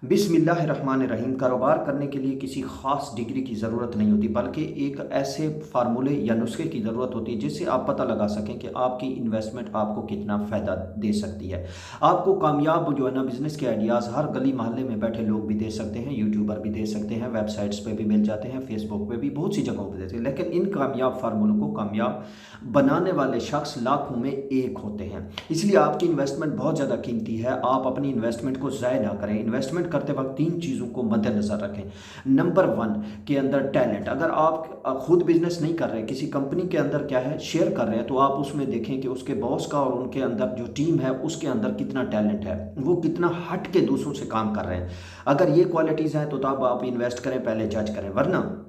बिस्मिल्लाहिर्रहमानिर्रहीम। कारोबार करने के लिए किसी ख़ास डिग्री की ज़रूरत नहीं होती, बल्कि एक ऐसे फार्मूले या नुस्खे की ज़रूरत होती है जिससे आप पता लगा सकें कि आपकी इन्वेस्टमेंट आपको कितना फ़ायदा दे सकती है। आपको कामयाब जो है ना बिज़नेस के आइडियाज़ हर गली मोहल्ले में बैठे लोग भी दे सकते हैं, यूट्यूबर भी दे सकते हैं, वेबसाइट्स पे भी मिल जाते हैं, फेसबुक पे भी, बहुत सी जगहों पे दे सकते हैं। लेकिन इन कामयाब फार्मूलों को कामयाब बनाने वाले शख्स लाखों में एक होते हैं। इसलिए आपकी इन्वेस्टमेंट बहुत ज़्यादा कीमती है। आप अपनी इन्वेस्टमेंट को ज़ाय ना करें। इन्वेस्टमेंट करते वक्त तीन चीज़ों को मद्देनज़र रखें। नंबर वन के अंदर टैलेंट। अगर आप खुद बिजनेस नहीं कर रहे, किसी कंपनी के अंदर क्या है शेयर कर रहे हैं, तो आप उसमें देखें कि उसके बॉस का और उनके अंदर जो टीम है उसके अंदर कितना टैलेंट है, वो कितना हट के दूसरों से काम कर रहे हैं। अगर ये क्वालिटीज़ हैं तो तब आप इन्वेस्ट करें, पहले जज करें। वरना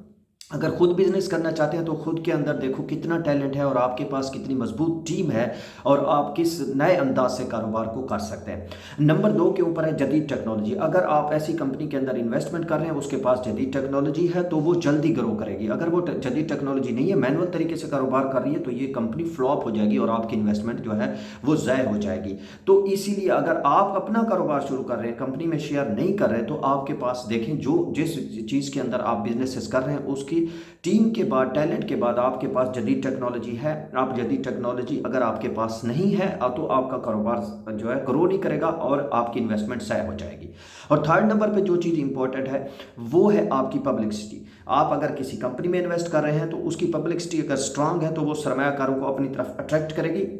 अगर खुद बिजनेस करना चाहते हैं तो खुद के अंदर देखो कितना टैलेंट है और आपके पास कितनी मजबूत टीम है और आप किस नए अंदाज से कारोबार को कर सकते हैं। नंबर दो के ऊपर है जदीद टेक्नोलॉजी। अगर आप ऐसी कंपनी के अंदर इन्वेस्टमेंट कर रहे हैं, उसके पास जदीद टेक्नोलॉजी है, तो वो जल्दी ग्रो करेगी। अगर वो जदीद टेक्नोलॉजी नहीं है, मैनुअल तरीके से कारोबार कर रही है, तो ये कंपनी फ्लॉप हो जाएगी और आपकी इन्वेस्टमेंट जो है वो ज़ाय हो जाएगी। तो इसीलिए अगर आप अपना कारोबार शुरू कर रहे हैं, कंपनी में शेयर नहीं कर रहे, तो आपके पास देखें जो जिस चीज़ के अंदर आप बिजनेस कर रहे हैं उसकी टीम के बाद, टैलेंट के बाद आपके पास जदीद टेक्नोलॉजी है। आप जदीद टेक्नोलॉजी अगर आपके पास नहीं है तो आपका कारोबार जो है ग्रो नहीं करेगा और आपकी इन्वेस्टमेंट ज़ाय हो जाएगी। और थर्ड नंबर पे जो चीज़ इंपॉर्टेंट है वो है आपकी पब्लिसिटी। आप अगर किसी कंपनी में इन्वेस्ट कर रहे हैं तो उसकी पब्लिसिटी अगर स्ट्रांग है तो वो सरमायाकारों को अपनी तरफ अट्रैक्ट करेगी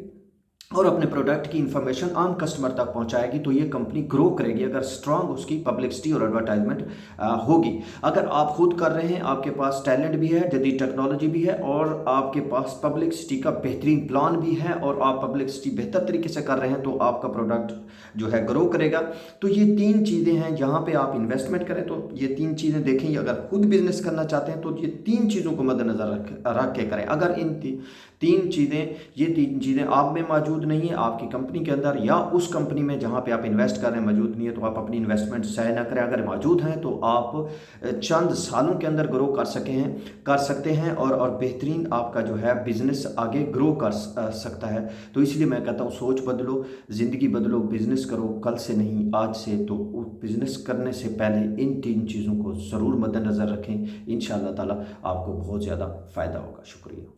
और अपने प्रोडक्ट की इंफॉर्मेशन आम कस्टमर तक पहुंचाएगी, तो ये कंपनी ग्रो करेगी अगर स्ट्रांग उसकी पब्लिसिटी और एडवर्टाइजमेंट होगी। अगर आप खुद कर रहे हैं, आपके पास टैलेंट भी है, जदीद टेक्नोलॉजी भी है और आपके पास पब्लिसिटी का बेहतरीन प्लान भी है और आप पब्लिसिटी बेहतर तरीके से कर रहे हैं, तो आपका प्रोडक्ट जो है ग्रो करेगा। तो ये तीन चीज़ें हैं जहाँ पे आप इन्वेस्टमेंट करें, तो ये तीन चीज़ें देखें। अगर खुद बिजनेस करना चाहते हैं तो ये तीन चीज़ों को मद्देनजर रख के करें। अगर इन ये तीन चीज़ें आप में मौजूद नहीं है, आपकी कंपनी के अंदर या उस कंपनी में जहाँ पे आप इन्वेस्ट कर रहे हैं मौजूद नहीं है, तो आप अपनी इन्वेस्टमेंट ज़ाय ना करें। अगर मौजूद हैं तो आप चंद सालों के अंदर ग्रो कर सकते हैं और बेहतरीन आपका जो है बिजनेस आगे ग्रो कर सकता है। तो इसलिए मैं कहता हूँ सोच बदलो, ज़िंदगी बदलो, बिजनेस करो कल से नहीं आज से। तो बिजनेस करने से पहले इन तीन चीज़ों को ज़रूर मद्देनज़र रखें। इंशाअल्लाह ताला आपको बहुत ज़्यादा फ़ायदा होगा। शुक्रिया।